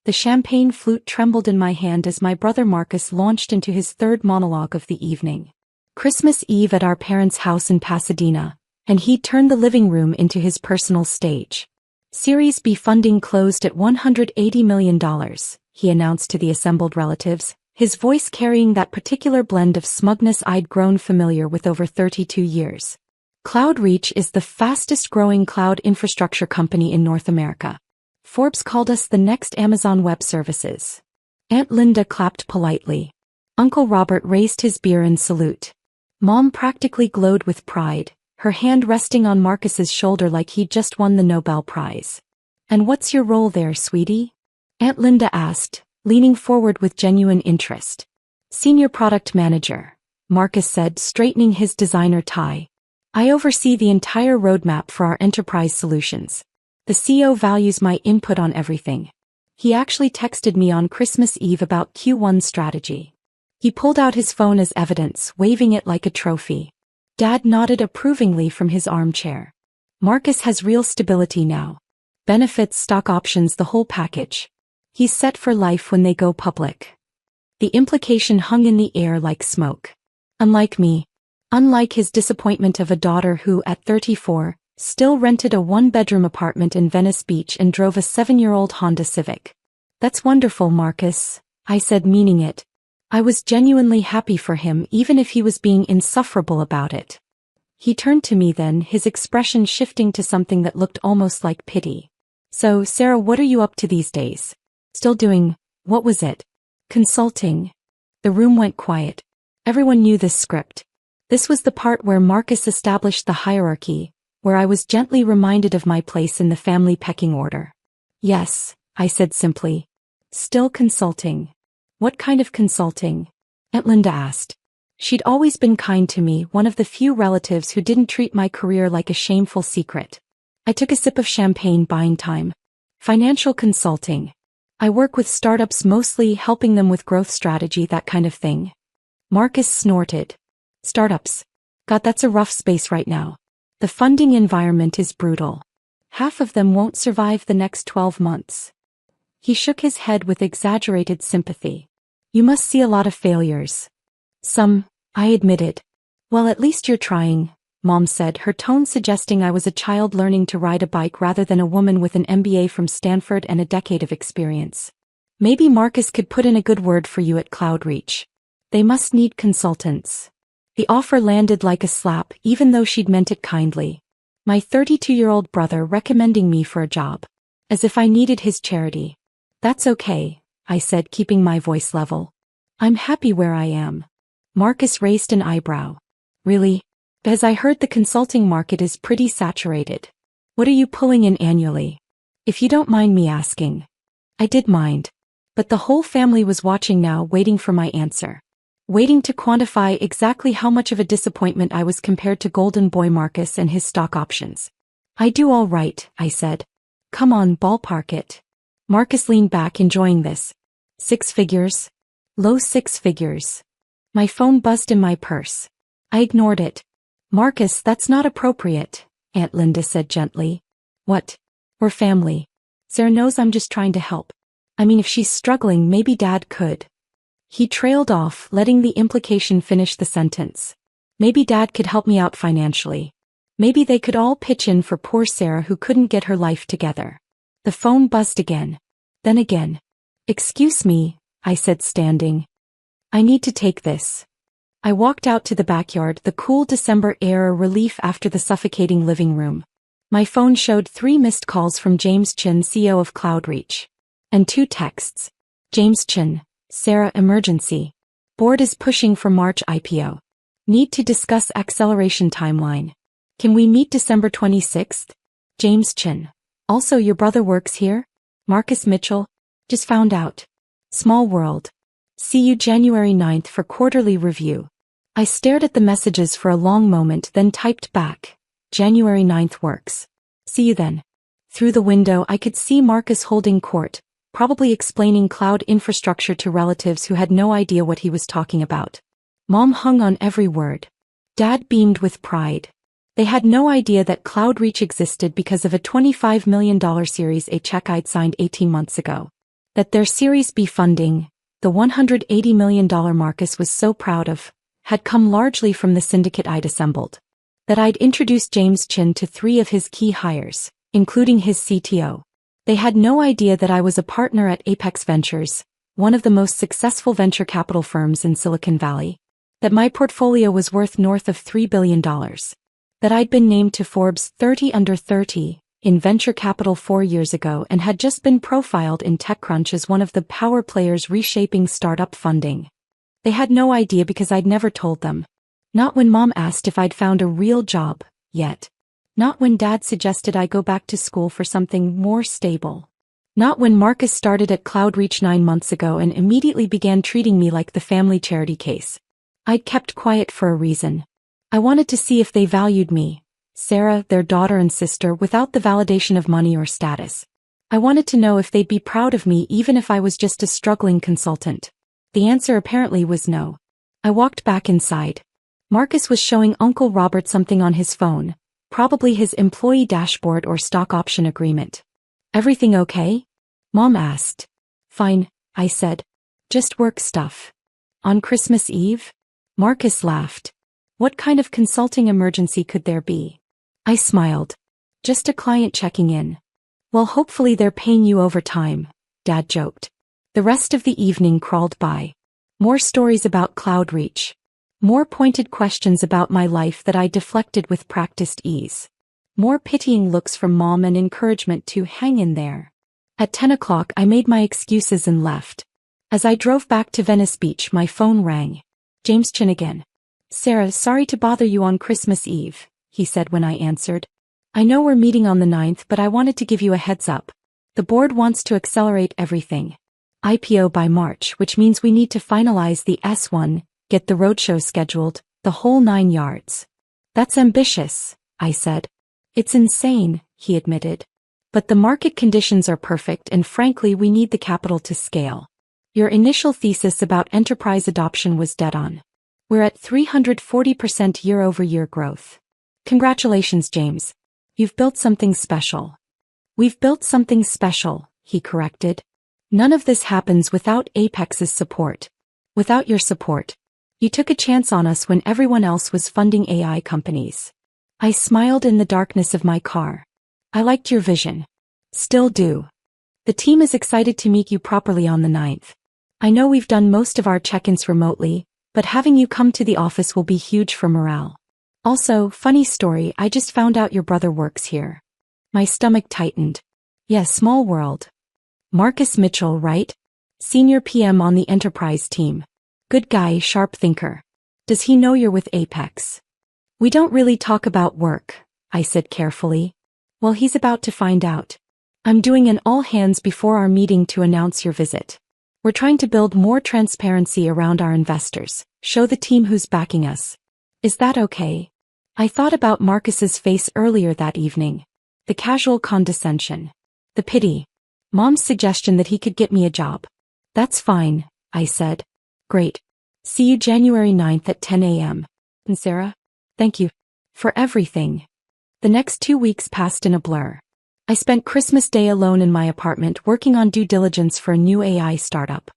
The champagne flute trembled in my hand as my brother Marcus launched into his third monologue of the evening. Christmas Eve at our parents' house in Pasadena, and he'd turned the living room into his personal stage. Series B funding closed at $180 million, he announced to the assembled relatives, his voice carrying that particular blend of smugness I'd grown familiar with over 32 years. CloudReach is the fastest-growing cloud infrastructure company in North America. Forbes called us the next Amazon Web Services. Aunt Linda clapped politely. Uncle Robert raised his beer in salute. Mom practically glowed with pride, her hand resting on Marcus's shoulder like he'd just won the Nobel Prize. "And what's your role there, sweetie?" Aunt Linda asked, leaning forward with genuine interest. "Senior Product Manager," Marcus said, straightening his designer tie. "I oversee the entire roadmap for our enterprise solutions. The CEO values my input on everything." He actually texted me on Christmas Eve about Q1 strategy. He pulled out his phone as evidence, waving it like a trophy. Dad nodded approvingly from his armchair. Marcus has real stability now. Benefits, stock options, the whole package. He's set for life when they go public. The implication hung in the air like smoke. Unlike me. Unlike his disappointment of a daughter who, at 34, still rented a one-bedroom apartment in Venice Beach and drove a 7-year-old Honda Civic. "That's wonderful, Marcus," I said, meaning it. I was genuinely happy for him, even if he was being insufferable about it. He turned to me then, his expression shifting to something that looked almost like pity. "So, Sarah, what are you up to these days? Still doing, what was it? Consulting?" The room went quiet. Everyone knew this script. This was the part where Marcus established the hierarchy, where I was gently reminded of my place in the family pecking order. "Yes," I said simply. "Still consulting." "What kind of consulting?" Aunt Linda asked. She'd always been kind to me, one of the few relatives who didn't treat my career like a shameful secret. I took a sip of champagne, buying time. "Financial consulting. I work with startups, mostly helping them with growth strategy, that kind of thing." Marcus snorted. "Startups. God, that's a rough space right now. The funding environment is brutal. Half of them won't survive the next 12 months. He shook his head with exaggerated sympathy. "You must see a lot of failures." "Some," I admitted. "Well, at least you're trying," Mom said, her tone suggesting I was a child learning to ride a bike rather than a woman with an MBA from Stanford and a decade of experience. "Maybe Marcus could put in a good word for you at CloudReach. They must need consultants." The offer landed like a slap, even though she'd meant it kindly. My 32-year-old brother recommending me for a job. As if I needed his charity. "That's okay," I said, keeping my voice level. "I'm happy where I am." Marcus raised an eyebrow. "Really? Because I heard the consulting market is pretty saturated. What are you pulling in annually? If you don't mind me asking." I did mind. But the whole family was watching now, waiting for my answer. Waiting to quantify exactly how much of a disappointment I was compared to Golden Boy Marcus and his stock options. "I do all right," I said. "Come on, ballpark it." Marcus leaned back, enjoying this. "6 figures? Low 6 figures." My phone buzzed in my purse. I ignored it. "Marcus, that's not appropriate," Aunt Linda said gently. "What? We're family. Sarah knows I'm just trying to help. I mean, if she's struggling, maybe Dad could." He trailed off, letting the implication finish the sentence. Maybe Dad could help me out financially. Maybe they could all pitch in for poor Sarah who couldn't get her life together. The phone buzzed again. Then again. "Excuse me," I said, standing. "I need to take this." I walked out to the backyard, the cool December air a relief after the suffocating living room. My phone showed 3 missed calls from James Chin, CEO of CloudReach. And 2 texts. James Chin, "Sarah, emergency. Board is pushing for March IPO. Need to discuss acceleration timeline. Can we meet December 26th? James Chin. Also, your brother works here? Marcus Mitchell. Just found out. Small world. See you January 9th for quarterly review." I stared at the messages for a long moment, then typed back. "January 9th works. See you then." Through the window I could see Marcus holding court, probably explaining cloud infrastructure to relatives who had no idea what he was talking about. Mom hung on every word. Dad beamed with pride. They had no idea that CloudReach existed because of a $25 million Series A check I'd signed 18 months ago. That their Series B funding, the $180 million Marcus was so proud of, had come largely from the syndicate I'd assembled. That I'd introduced James Chin to 3 of his key hires, including his CTO. They had no idea that I was a partner at Apex Ventures, one of the most successful venture capital firms in Silicon Valley. That my portfolio was worth north of $3 billion. That I'd been named to Forbes 30 Under 30 in venture capital 4 years ago and had just been profiled in TechCrunch as one of the power players reshaping startup funding. They had no idea because I'd never told them. Not when Mom asked if I'd found a real job, yet. Not when Dad suggested I go back to school for something more stable. Not when Marcus started at CloudReach 9 months ago and immediately began treating me like the family charity case. I'd kept quiet for a reason. I wanted to see if they valued me, Sarah, their daughter and sister, without the validation of money or status. I wanted to know if they'd be proud of me even if I was just a struggling consultant. The answer apparently was no. I walked back inside. Marcus was showing Uncle Robert something on his phone, probably his employee dashboard or stock option agreement. Everything okay? Mom asked. Fine, I said. Just work stuff. On Christmas Eve? Marcus laughed. What kind of consulting emergency could there be? I smiled. Just a client checking in. Well, hopefully they're paying you overtime, Dad joked. The rest of the evening crawled by. More stories about CloudReach. More pointed questions about my life that I deflected with practiced ease. More pitying looks from Mom and encouragement to hang in there. At 10 o'clock I made my excuses and left. As I drove back to Venice Beach my phone rang. James Chin again. Sarah, sorry to bother you on Christmas Eve, he said when I answered. I know we're meeting on the 9th, but I wanted to give you a heads up. The board wants to accelerate everything. IPO by March, which means we need to finalize the S1, get the roadshow scheduled, the whole 9 yards. That's ambitious, I said. It's insane, he admitted. But the market conditions are perfect and frankly we need the capital to scale. Your initial thesis about enterprise adoption was dead on. We're at 340% year-over-year growth. Congratulations, James. You've built something special. We've built something special, he corrected. None of this happens without Apex's support. Without your support. You took a chance on us when everyone else was funding AI companies. I smiled in the darkness of my car. I liked your vision. Still do. The team is excited to meet you properly on the 9th. I know we've done most of our check-ins remotely, but having you come to the office will be huge for morale. Also, funny story, I just found out your brother works here. My stomach tightened. Yeah, small world. Marcus Mitchell, right? Senior PM on the enterprise team. Good guy, sharp thinker. Does he know you're with Apex? We don't really talk about work, I said carefully. Well, he's about to find out. I'm doing an all-hands before our meeting to announce your visit. We're trying to build more transparency around our investors, show the team who's backing us. Is that okay? I thought about Marcus's face earlier that evening. The casual condescension. The pity. Mom's suggestion that he could get me a job. That's fine, I said. Great. See you January 9th at 10 a.m. And Sarah? Thank you. For everything. The next 2 weeks passed in a blur. I spent Christmas Day alone in my apartment working on due diligence for a new AI startup.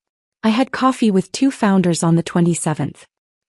I had coffee with 2 founders on the 27th.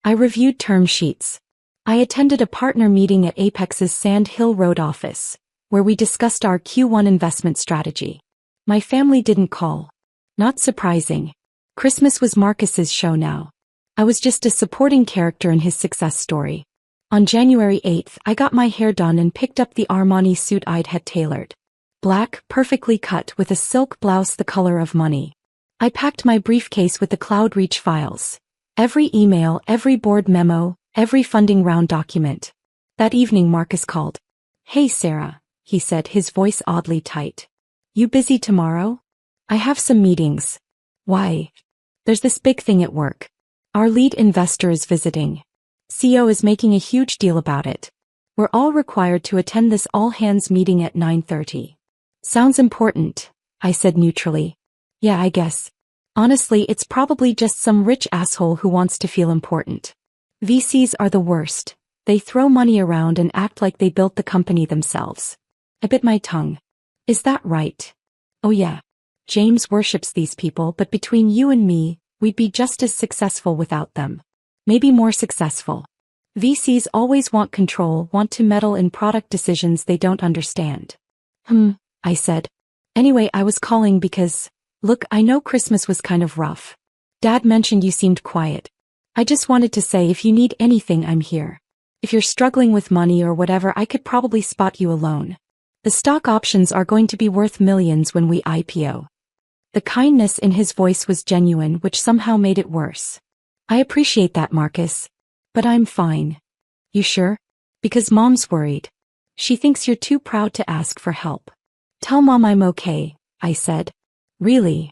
I reviewed term sheets. I attended a partner meeting at Apex's Sand Hill Road office, where we discussed our Q1 investment strategy. My family didn't call. Not surprising. Christmas was Marcus's show now. I was just a supporting character in his success story. On January 8th, I got my hair done and picked up the Armani suit I'd had tailored. Black, perfectly cut with a silk blouse the color of money. I packed my briefcase with the CloudReach files. Every email, every board memo, every funding round document. That evening Marcus called. Hey Sarah, he said, his voice oddly tight. You busy tomorrow? I have some meetings. Why? There's this big thing at work. Our lead investor is visiting. CEO is making a huge deal about it. We're all required to attend this all-hands meeting at 9:30. Sounds important, I said neutrally. Yeah, I guess. Honestly, it's probably just some rich asshole who wants to feel important. VCs are the worst. They throw money around and act like they built the company themselves. I bit my tongue. Is that right? Oh yeah. James worships these people, but between you and me, we'd be just as successful without them. Maybe more successful. VCs always want control, want to meddle in product decisions they don't understand. I said. Anyway, I was calling because, look, I know Christmas was kind of rough. Dad mentioned you seemed quiet. I just wanted to say if you need anything, I'm here. If you're struggling with money or whatever, I could probably spot you a loan. The stock options are going to be worth millions when we IPO. The kindness in his voice was genuine, which somehow made it worse. I appreciate that, Marcus. But I'm fine. You sure? Because Mom's worried. She thinks you're too proud to ask for help. Tell Mom I'm okay, I said. Really?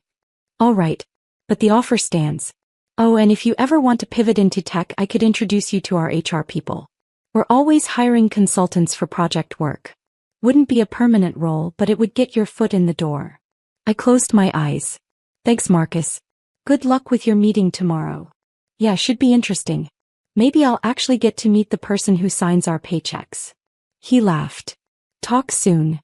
All right. But the offer stands. Oh, and if you ever want to pivot into tech, I could introduce you to our HR people. We're always hiring consultants for project work. Wouldn't be a permanent role, but it would get your foot in the door. I closed my eyes. Thanks, Marcus. Good luck with your meeting tomorrow. Yeah, should be interesting. Maybe I'll actually get to meet the person who signs our paychecks. He laughed. Talk soon.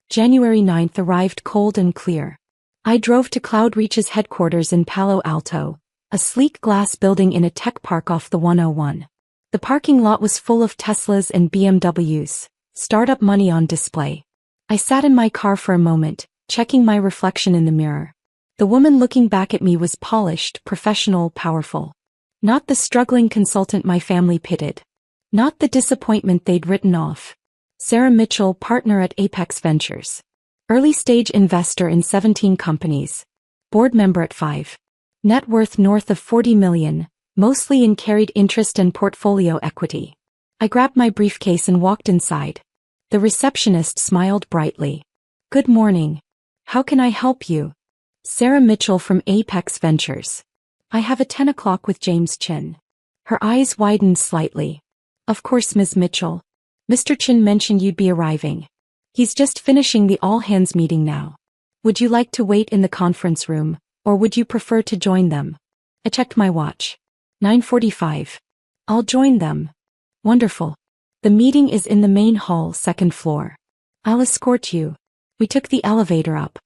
January 9th arrived cold and clear. I drove to CloudReach's headquarters in Palo Alto, a sleek glass building in a tech park off the 101. The parking lot was full of Teslas and BMWs, startup money on display. I sat in my car for a moment, checking my reflection in the mirror. The woman looking back at me was polished, professional, powerful. Not the struggling consultant my family pitied. Not the disappointment they'd written off. Sarah Mitchell, partner at Apex Ventures. Early-stage investor in 17 companies. Board member at 5. Net worth north of 40 million, mostly in carried interest and portfolio equity. I grabbed my briefcase and walked inside. The receptionist smiled brightly. Good morning. How can I help you? Sarah Mitchell from Apex Ventures. I have a 10 o'clock with James Chin. Her eyes widened slightly. Of course, Ms. Mitchell. Mr. Chin mentioned you'd be arriving. He's just finishing the all-hands meeting now. Would you like to wait in the conference room, or would you prefer to join them? I checked my watch. 9:45. I'll join them. Wonderful. The meeting is in the main hall, second floor. I'll escort you. We took the elevator up.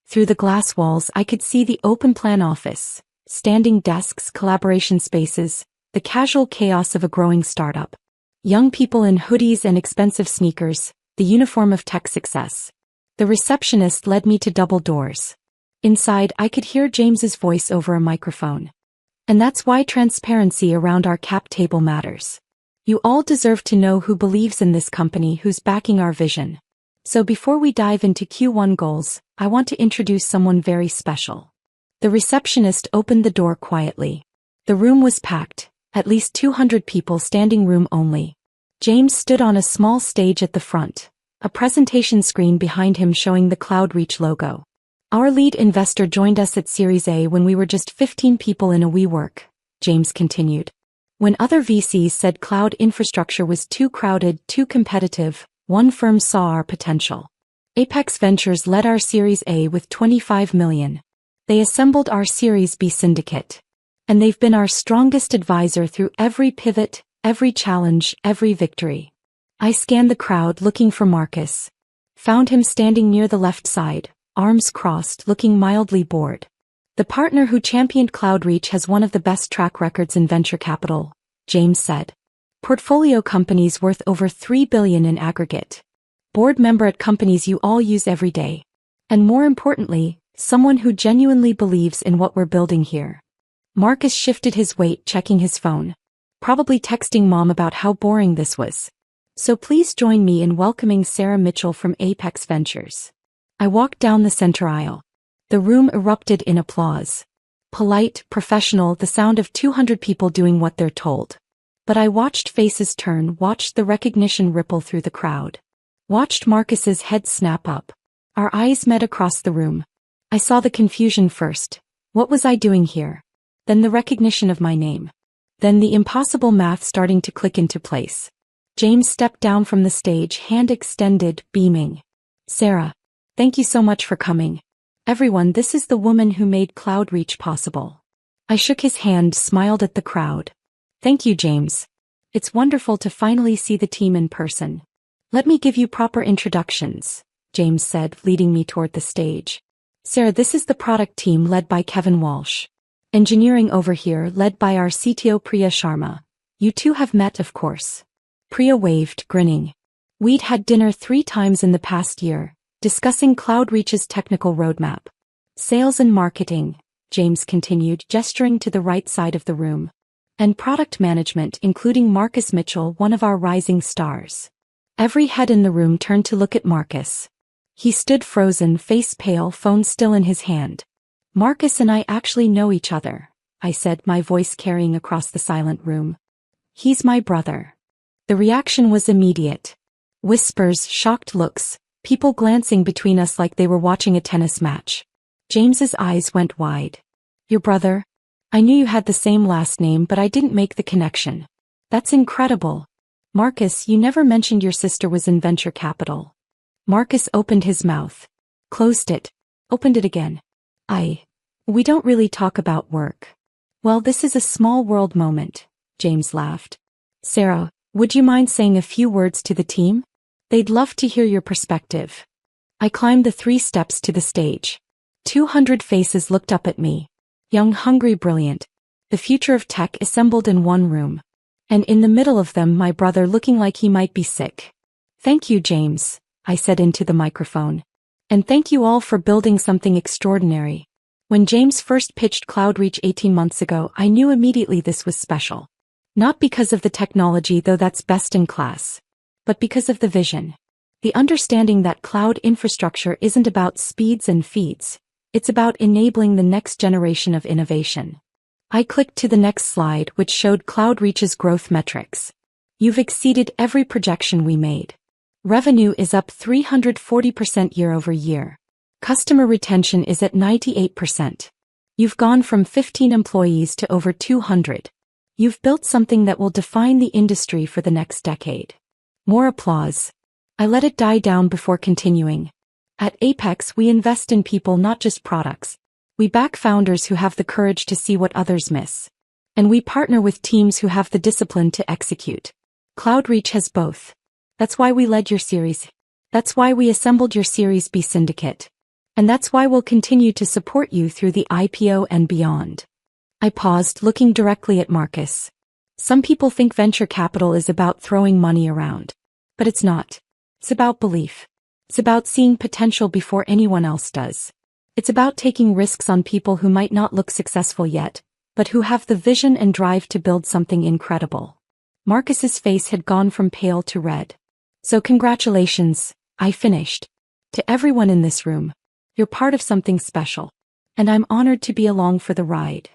Through the glass walls I could see the open-plan office, standing desks, collaboration spaces, the casual chaos of a growing startup. Young people in hoodies and expensive sneakers, the uniform of tech success. The receptionist led me to double doors. Inside I could hear James's voice over a microphone. And that's why transparency around our cap table matters. You all deserve to know who believes in this company, who's backing our vision. So before we dive into Q1 goals, I want to introduce someone very special. The receptionist opened the door quietly. The room was packed, at least 200 people, standing room only. James stood on a small stage at the front, a presentation screen behind him showing the CloudReach logo. Our lead investor joined us at Series A when we were just 15 people in a WeWork, James continued. When other VCs said cloud infrastructure was too crowded, too competitive, one firm saw our potential. Apex Ventures led our Series A with 25 million. They assembled our Series B syndicate. And they've been our strongest advisor through every pivot, every challenge, every victory. I scanned the crowd looking for Marcus. Found him standing near the left side, arms crossed, looking mildly bored. The partner who championed CloudReach has one of the best track records in venture capital, James said. Portfolio companies worth over 3 billion in aggregate. Board member at companies you all use every day. And more importantly, someone who genuinely believes in what we're building here. Marcus shifted his weight, checking his phone. Probably texting Mom about how boring this was. So please join me in welcoming Sarah Mitchell from Apex Ventures. I walked down the center aisle. The room erupted in applause. Polite, professional, the sound of 200 people doing what they're told. But I watched faces turn, watched the recognition ripple through the crowd. Watched Marcus's head snap up. Our eyes met across the room. I saw the confusion first. What was I doing here? Then the recognition of my name. Then the impossible math starting to click into place. James stepped down from the stage, hand extended, beaming. Sarah, thank you so much for coming. Everyone, this is the woman who made CloudReach possible. I shook his hand, smiled at the crowd. Thank you, James. It's wonderful to finally see the team in person. Let me give you proper introductions, James said, leading me toward the stage. Sarah, this is the product team led by Kevin Walsh. Engineering over here led by our CTO Priya Sharma. You two have met, of course. Priya waved, grinning. We'd had dinner 3 times in the past year, discussing CloudReach's technical roadmap. Sales and marketing, James continued, gesturing to the right side of the room. And product management, including Marcus Mitchell, one of our rising stars. Every head in the room turned to look at Marcus. He stood frozen, face pale, phone still in his hand. Marcus and I actually know each other, I said, my voice carrying across the silent room. He's my brother. The reaction was immediate. Whispers, shocked looks, people glancing between us like they were watching a tennis match. James's eyes went wide. Your brother? I knew you had the same last name, but I didn't make the connection. That's incredible. Marcus, you never mentioned your sister was in venture capital. Marcus opened his mouth. Closed it. Opened it again. We don't really talk about work. Well, this is a small world moment, James laughed. Sarah, would you mind saying a few words to the team? They'd love to hear your perspective. I climbed the 3 steps to the stage. 200 faces looked up at me. Young, hungry, brilliant. The future of tech assembled in one room. And in the middle of them, my brother looking like he might be sick. Thank you, James, I said into the microphone. And thank you all for building something extraordinary. When James first pitched CloudReach 18 months ago, I knew immediately this was special. Not because of the technology, though that's best in class, but because of the vision. The understanding that cloud infrastructure isn't about speeds and feeds. It's about enabling the next generation of innovation. I clicked to the next slide, which showed CloudReach's growth metrics. You've exceeded every projection we made. Revenue is up 340% year over year. Customer retention is at 98%. You've gone from 15 employees to over 200. You've built something that will define the industry for the next decade. More applause. I let it die down before continuing. At Apex, we invest in people, not just products. We back founders who have the courage to see what others miss. And we partner with teams who have the discipline to execute. CloudReach has both. That's why we led your series. That's why we assembled your Series B syndicate. And that's why we'll continue to support you through the IPO and beyond. I paused, looking directly at Marcus. Some people think venture capital is about throwing money around. But it's not. It's about belief. It's about seeing potential before anyone else does. It's about taking risks on people who might not look successful yet, but who have the vision and drive to build something incredible. Marcus's face had gone from pale to red. So congratulations, I finished. To everyone in this room. You're part of something special. And I'm honored to be along for the ride.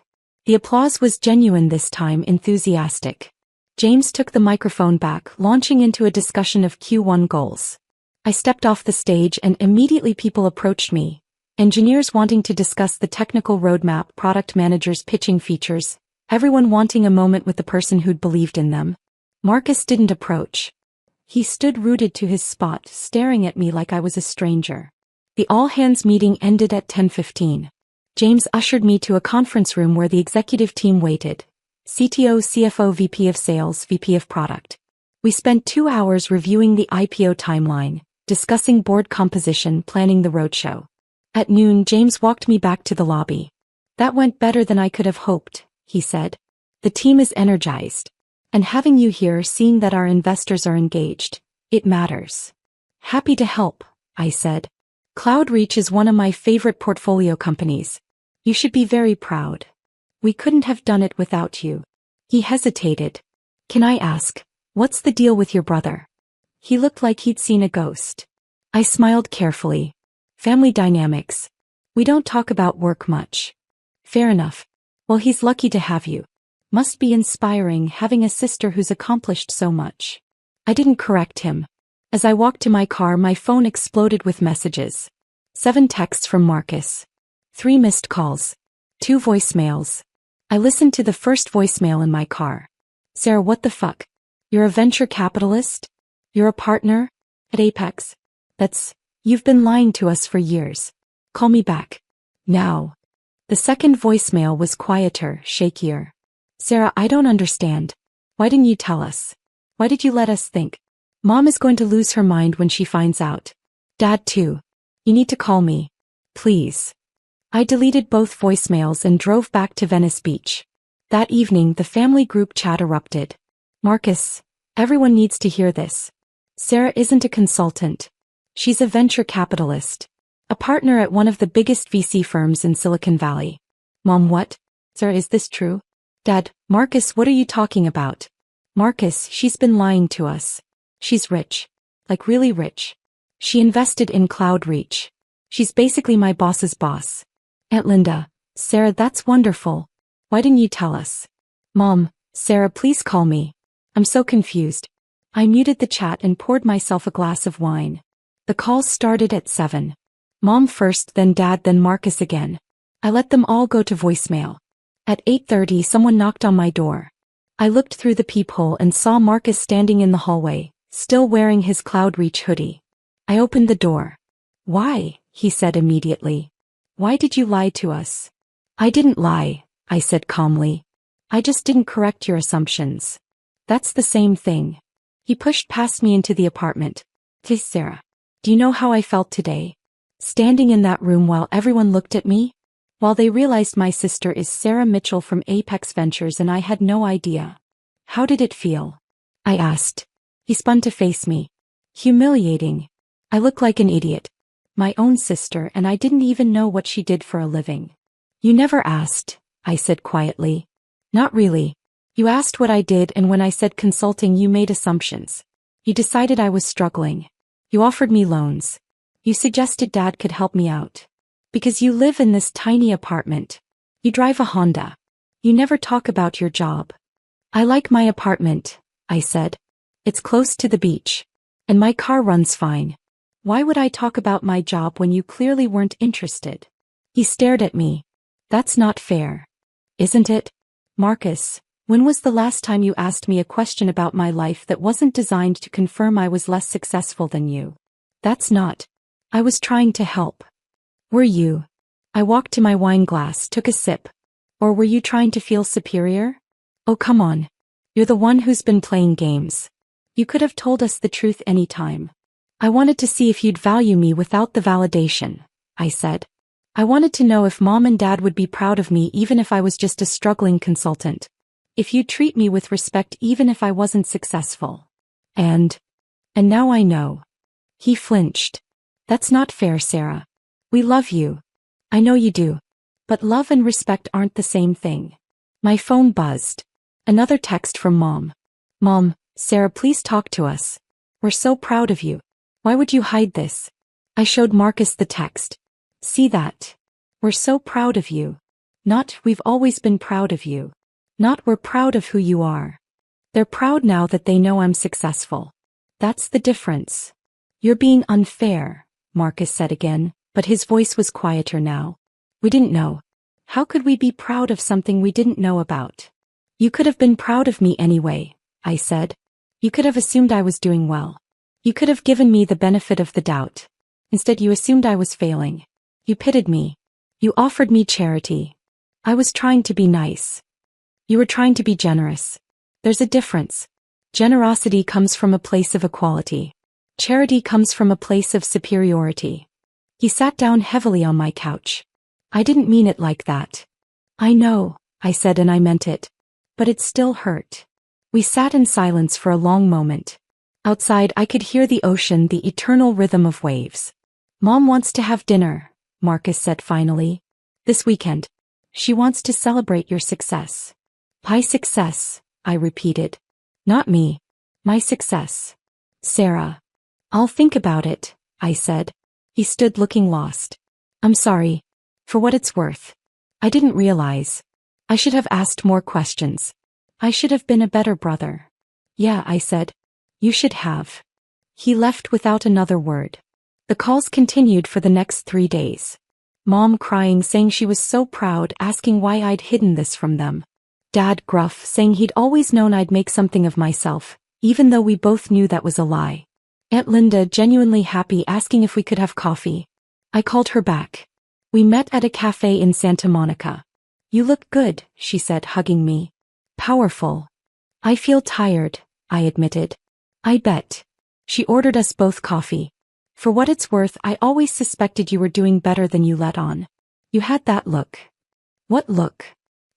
The applause was genuine this time, enthusiastic. James took the microphone back, launching into a discussion of Q1 goals. I stepped off the stage and immediately people approached me. Engineers wanting to discuss the technical roadmap, product managers pitching features, everyone wanting a moment with the person who'd believed in them. Marcus didn't approach. He stood rooted to his spot, staring at me like I was a stranger. The all-hands meeting ended at 10:15. James ushered me to a conference room where the executive team waited. CTO, CFO, VP of Sales, VP of Product. We spent 2 hours reviewing the IPO timeline, discussing board composition, planning the roadshow. At noon, James walked me back to the lobby. That went better than I could have hoped, he said. The team is energized. And having you here, seeing that our investors are engaged, it matters. Happy to help, I said. CloudReach is one of my favorite portfolio companies. You should be very proud. We couldn't have done it without you. He hesitated. Can I ask, what's the deal with your brother? He looked like he'd seen a ghost. I smiled carefully. Family dynamics. We don't talk about work much. Fair enough. Well, he's lucky to have you. Must be inspiring having a sister who's accomplished so much. I didn't correct him. As I walked to my car, my phone exploded with messages. 7 texts from Marcus. 3 missed calls. 2 voicemails. I listened to the first voicemail in my car. Sarah, what the fuck? You're a venture capitalist? You're a partner? At Apex? You've been lying to us for years. Call me back. Now. The second voicemail was quieter, shakier. Sarah, I don't understand. Why didn't you tell us? Why did you let us think? Mom is going to lose her mind when she finds out. Dad too. You need to call me. Please. I deleted both voicemails and drove back to Venice Beach. That evening, the family group chat erupted. Marcus, everyone needs to hear this. Sarah isn't a consultant. She's a venture capitalist. A partner at one of the biggest VC firms in Silicon Valley. Mom, what? Sarah, is this true? Dad, Marcus, what are you talking about? Marcus, she's been lying to us. She's rich. Like really rich. She invested in Cloudreach. She's basically my boss's boss. Aunt Linda, Sarah, that's wonderful. Why didn't you tell us? Mom, Sarah, please call me. I'm so confused. I muted the chat and poured myself a glass of wine. The calls started at 7. Mom first, then Dad, then Marcus again. I let them all go to voicemail. At 8:30, someone knocked on my door. I looked through the peephole and saw Marcus standing in the hallway, still wearing his Cloudreach hoodie. I opened the door. Why? He said immediately. Why did you lie to us? I didn't lie, I said calmly. I just didn't correct your assumptions. That's the same thing. He pushed past me into the apartment. Hey, Sarah. Do you know how I felt today? Standing in that room while everyone looked at me? While they realized my sister is Sarah Mitchell from Apex Ventures and I had no idea. How did it feel? I asked. He spun to face me. Humiliating. I look like an idiot. My own sister, and I didn't even know what she did for a living. You never asked, I said quietly. Not really. You asked what I did, and when I said consulting, you made assumptions. You decided I was struggling. You offered me loans. You suggested Dad could help me out. Because you live in this tiny apartment. You drive a Honda. You never talk about your job. I like my apartment, I said. It's close to the beach. And my car runs fine. Why would I talk about my job when you clearly weren't interested? He stared at me. That's not fair. Isn't it? Marcus, when was the last time you asked me a question about my life that wasn't designed to confirm I was less successful than you? That's not. I was trying to help. Were you? I walked to my wine glass, took a sip. Or were you trying to feel superior? Oh, come on. You're the one who's been playing games. You could have told us the truth any time. I wanted to see if you'd value me without the validation, I said. I wanted to know if Mom and Dad would be proud of me even if I was just a struggling consultant. If you'd treat me with respect even if I wasn't successful. And now I know. He flinched. That's not fair, Sarah. We love you. I know you do. But love and respect aren't the same thing. My phone buzzed. Another text from Mom. Mom, Sarah, please talk to us. We're so proud of you. Why would you hide this? I showed Marcus the text. See that? We're so proud of you. Not, we've always been proud of you. Not, we're proud of who you are. They're proud now that they know I'm successful. That's the difference. You're being unfair, Marcus said again, but his voice was quieter now. We didn't know. How could we be proud of something we didn't know about? You could have been proud of me anyway, I said. You could have assumed I was doing well. You could have given me the benefit of the doubt. Instead, you assumed I was failing. You pitied me. You offered me charity. I was trying to be nice. You were trying to be generous. There's a difference. Generosity comes from a place of equality. Charity comes from a place of superiority. He sat down heavily on my couch. I didn't mean it like that. I know, I said, and I meant it. But it still hurt. We sat in silence for a long moment. Outside, I could hear the ocean, the eternal rhythm of waves. Mom wants to have dinner, Marcus said finally. This weekend. She wants to celebrate your success. My success, I repeated. Not me. My success. Sarah. I'll think about it, I said. He stood looking lost. I'm sorry. For what it's worth. I didn't realize. I should have asked more questions. I should have been a better brother. Yeah, I said. You should have. He left without another word. The calls continued for the next 3 days. Mom crying, saying she was so proud, asking why I'd hidden this from them. Dad gruff, saying he'd always known I'd make something of myself, even though we both knew that was a lie. Aunt Linda genuinely happy, asking if we could have coffee. I called her back. We met at a cafe in Santa Monica. You look good, she said, hugging me. Powerful. I feel tired, I admitted. I bet. She ordered us both coffee. For what it's worth, I always suspected you were doing better than you let on. You had that look. What look?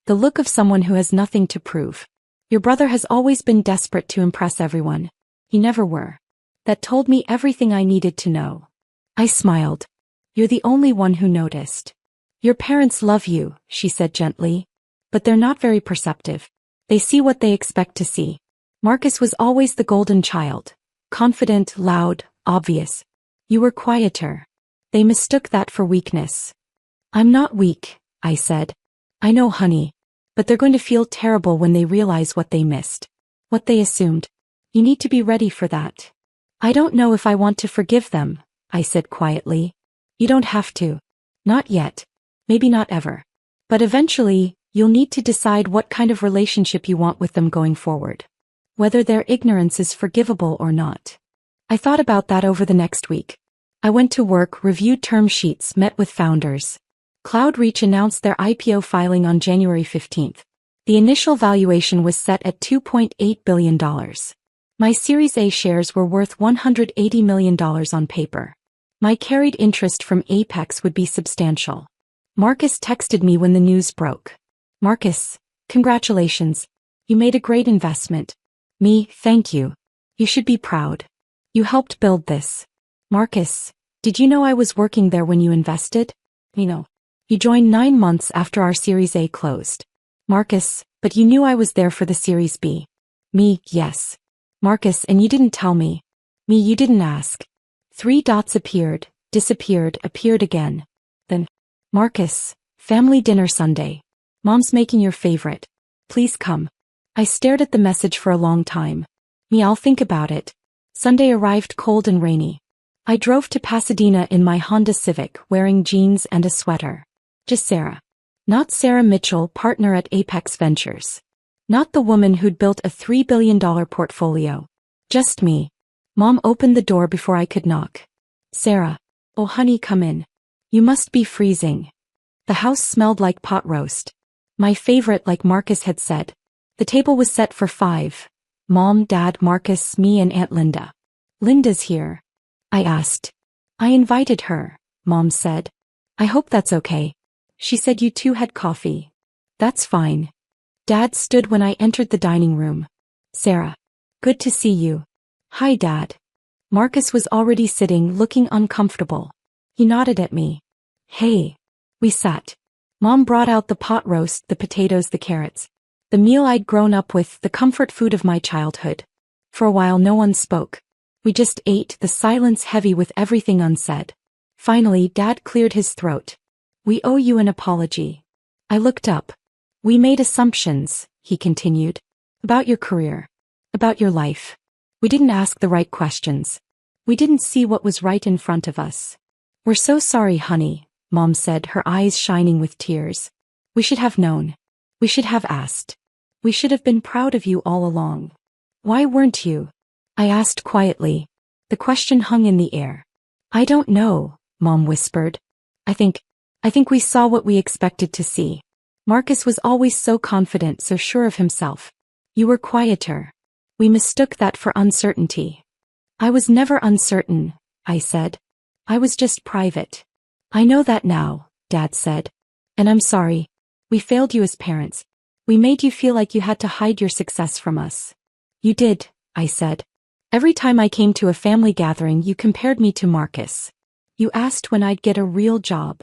The look of someone who has nothing to prove. Your brother has always been desperate to impress everyone. You never were. That told me everything I needed to know. I smiled. You're the only one who noticed. Your parents love you, she said gently. But they're not very perceptive. They see what they expect to see. Marcus was always the golden child. Confident, loud, obvious. You were quieter. They mistook that for weakness. I'm not weak, I said. I know, honey. But they're going to feel terrible when they realize what they missed. What they assumed. You need to be ready for that. I don't know if I want to forgive them, I said quietly. You don't have to. Not yet. Maybe not ever. But eventually, you'll need to decide what kind of relationship you want with them going forward. Whether their ignorance is forgivable or not. I thought about that over the next week. I went to work, reviewed term sheets, met with founders. CloudReach announced their IPO filing on January 15th. The initial valuation was set at $2.8 billion. My Series A shares were worth $180 million on paper. My carried interest from Apex would be substantial. Marcus texted me when the news broke. Marcus, congratulations. You made a great investment. Me, thank you. You should be proud. You helped build this. Marcus, did you know I was working there when you invested? You joined 9 months after our Series A closed. Marcus, but you knew I was there for the Series B. Me, yes. Marcus, and you didn't tell me. Me, you didn't ask. 3 dots appeared, disappeared, appeared again. Then, Marcus, family dinner Sunday. Mom's making your favorite. Please come. I stared at the message for a long time. Me, I'll think about it. Sunday arrived cold and rainy. I drove to Pasadena in my Honda Civic wearing jeans and a sweater. Just Sarah. Not Sarah Mitchell, partner at Apex Ventures. Not the woman who'd built a $3 billion portfolio. Just me. Mom opened the door before I could knock. Sarah. Oh honey, come in. You must be freezing. The house smelled like pot roast. My favorite, like Marcus had said. The table was set for 5. Mom, Dad, Marcus, me and Aunt Linda. Linda's here. I asked. I invited her, Mom said. I hope that's okay. She said you two had coffee. That's fine. Dad stood when I entered the dining room. Sarah. Good to see you. Hi, Dad. Marcus was already sitting, looking uncomfortable. He nodded at me. Hey. We sat. Mom brought out the pot roast, the potatoes, the carrots. The meal I'd grown up with, the comfort food of my childhood. For a while no one spoke. We just ate, the silence heavy with everything unsaid. Finally, Dad cleared his throat. We owe you an apology. I looked up. We made assumptions, he continued. About your career. About your life. We didn't ask the right questions. We didn't see what was right in front of us. We're so sorry, honey, Mom said, her eyes shining with tears. We should have known. We should have asked. We should have been proud of you all along. Why weren't you? I asked quietly. The question hung in the air. I don't know, Mom whispered. I think we saw what we expected to see. Marcus was always so confident, so sure of himself. You were quieter. We mistook that for uncertainty. I was never uncertain, I said. I was just private. I know that now, Dad said. And I'm sorry. We failed you as parents. We made you feel like you had to hide your success from us. You did, I said. Every time I came to a family gathering, you compared me to Marcus. You asked when I'd get a real job.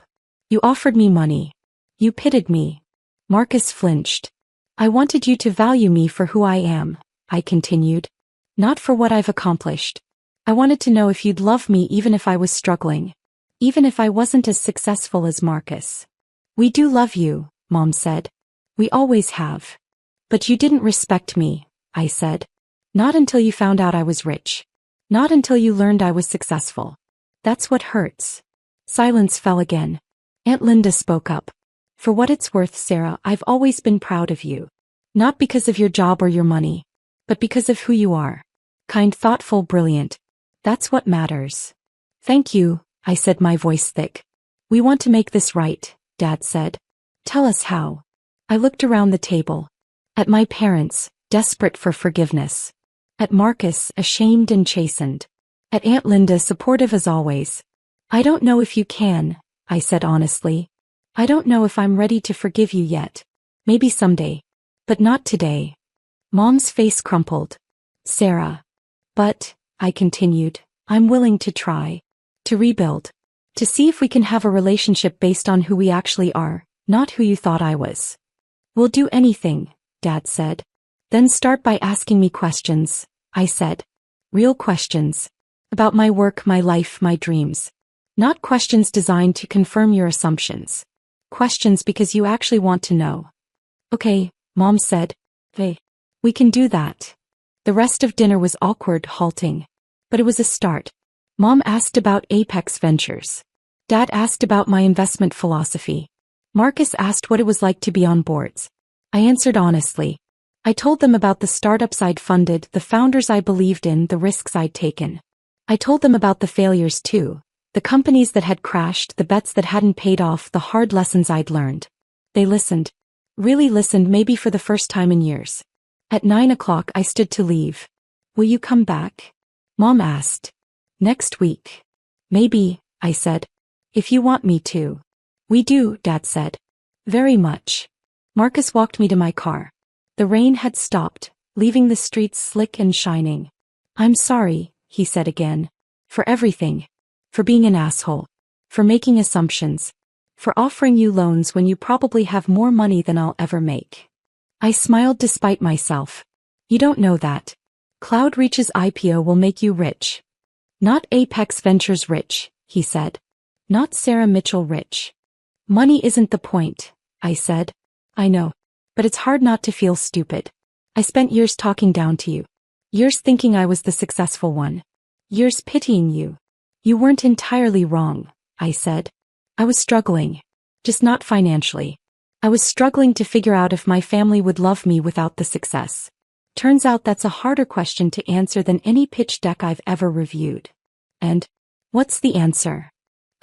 You offered me money. You pitted me. Marcus flinched. I wanted you to value me for who I am, I continued. Not for what I've accomplished. I wanted to know if you'd love me even if I was struggling. Even if I wasn't as successful as Marcus. We do love you, Mom said. We always have. But you didn't respect me, I said. Not until you found out I was rich. Not until you learned I was successful. That's what hurts. Silence fell again. Aunt Linda spoke up. For what it's worth, Sarah, I've always been proud of you. Not because of your job or your money. But because of who you are. Kind, thoughtful, brilliant. That's what matters. Thank you, I said, my voice thick. We want to make this right, Dad said. Tell us how. I looked around the table. At my parents, desperate for forgiveness. At Marcus, ashamed and chastened. At Aunt Linda, supportive as always. I don't know if you can, I said honestly. I don't know if I'm ready to forgive you yet. Maybe someday. But not today. Mom's face crumpled. Sarah. But, I continued, I'm willing to try. To rebuild. To see if we can have a relationship based on who we actually are, not who you thought I was. We'll do anything, Dad said. Then start by asking me questions, I said. Real questions. About my work, my life, my dreams. Not questions designed to confirm your assumptions. Questions because you actually want to know. Okay, Mom said. Hey, we can do that. The rest of dinner was awkward, halting. But it was a start. Mom asked about Apex Ventures. Dad asked about my investment philosophy. Marcus asked what it was like to be on boards. I answered honestly. I told them about the startups I'd funded, the founders I believed in, the risks I'd taken. I told them about the failures too, the companies that had crashed, the bets that hadn't paid off, the hard lessons I'd learned. They listened. Really listened, maybe for the first time in years. At 9 o'clock I stood to leave. Will you come back? Mom asked. Next week. Maybe, I said. If you want me to. We do, Dad said. Very much. Marcus walked me to my car. The rain had stopped, leaving the streets slick and shining. I'm sorry, he said again. For everything. For being an asshole. For making assumptions. For offering you loans when you probably have more money than I'll ever make. I smiled despite myself. You don't know that. Cloudreach's IPO will make you rich. Not Apex Ventures rich, he said. Not Sarah Mitchell rich. Money isn't the point, I said. I know. But it's hard not to feel stupid. I spent years talking down to you. Years thinking I was the successful one. Years pitying you. You weren't entirely wrong, I said. I was struggling. Just not financially. I was struggling to figure out if my family would love me without the success. Turns out that's a harder question to answer than any pitch deck I've ever reviewed. And, what's the answer?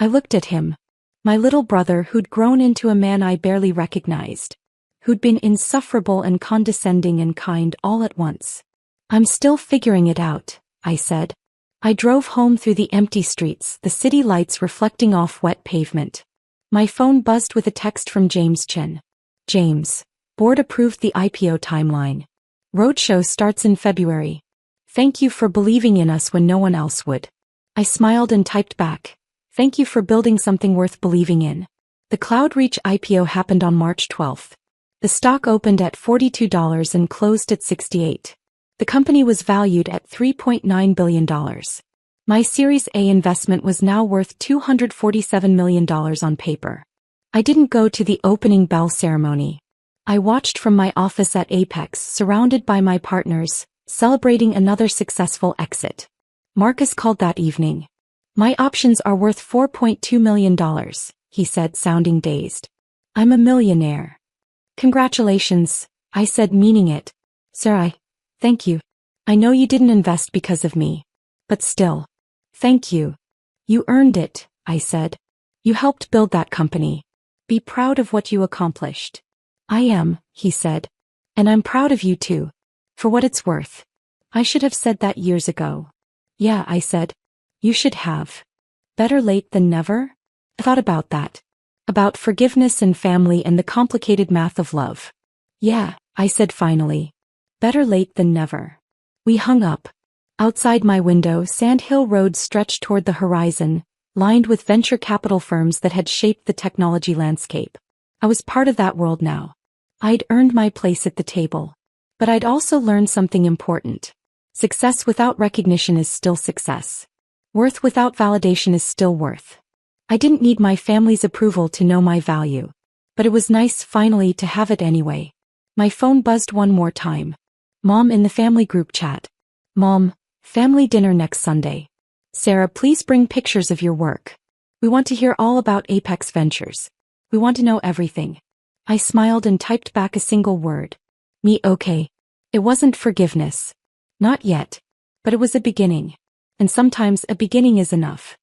I looked at him. My little brother who'd grown into a man I barely recognized. Who'd been insufferable and condescending and kind all at once. I'm still figuring it out, I said. I drove home through the empty streets, the city lights reflecting off wet pavement. My phone buzzed with a text from James Chen. James, board approved the IPO timeline. Roadshow starts in February. Thank you for believing in us when no one else would. I smiled and typed back. Thank you for building something worth believing in. The Cloudreach IPO happened on March 12th. The stock opened at $42 and closed at $68. The company was valued at $3.9 billion. My Series A investment was now worth $247 million on paper. I didn't go to the opening bell ceremony. I watched from my office at Apex, surrounded by my partners, celebrating another successful exit. Marcus called that evening. My options are worth $4.2 million, he said, sounding dazed. I'm a millionaire. Congratulations, I said, meaning it. Sir, thank you. I know you didn't invest because of me. But still. Thank you. You earned it, I said. You helped build that company. Be proud of what you accomplished. I am, he said. And I'm proud of you too. For what it's worth. I should have said that years ago. Yeah, I said. You should have. Better late than never? I thought about that. About forgiveness and family and the complicated math of love. Yeah, I said finally. Better late than never. We hung up. Outside my window, Sand Hill Road stretched toward the horizon, lined with venture capital firms that had shaped the technology landscape. I was part of that world now. I'd earned my place at the table. But I'd also learned something important. Success without recognition is still success. Worth without validation is still worth. I didn't need my family's approval to know my value. But it was nice finally to have it anyway. My phone buzzed one more time. Mom in the family group chat. Mom, family dinner next Sunday. Sarah, please bring pictures of your work. We want to hear all about Apex Ventures. We want to know everything. I smiled and typed back a single word. Me okay. It wasn't forgiveness. Not yet. But it was a beginning. And sometimes a beginning is enough.